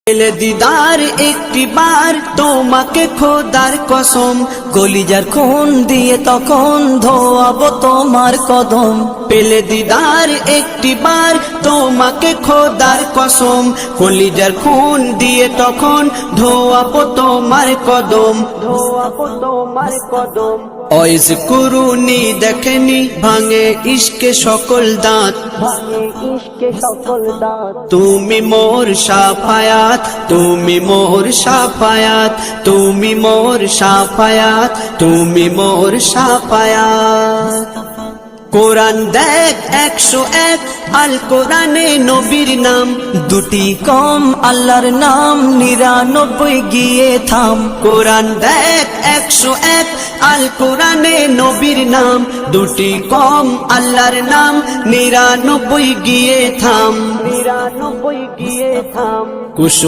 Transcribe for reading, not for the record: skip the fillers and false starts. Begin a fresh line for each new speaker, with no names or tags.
পেলে দিদার একটি বার তোমাকে খোদার কসম, কলিজার খুন দিয়ে তখন ধোয়াবো তোমার কদম। পেলে দিদার একটি বার তোমাকে খোদার কসম, কলিজার খুন দিয়ে তখন ধোয়াবো তোমার কদম, ধোয়াবো তোমার কদম। ওয়াইজ কুরুনি দেখেনি ভাঙে ইশকে সকল দাঁত, ভাঙে ইশকে সকল দাঁত। তুমি মোর শাফায়াত, তুমি মোর শাফায়াত, তুমি মোর শাফায়াত, তুমি মোর শাফায়াত। কোরআন দেখ 101 আল কোরআনে নবীর নাম, দুটি কম আল্লাহর নাম 99 গিয়ে থাম। কোরআন দেখ 101 আল কোরআনে নবীর নাম, দুটি কম আল্লাহর নাম 99 গিয়ে থাম, 99 গিয়ে থাম।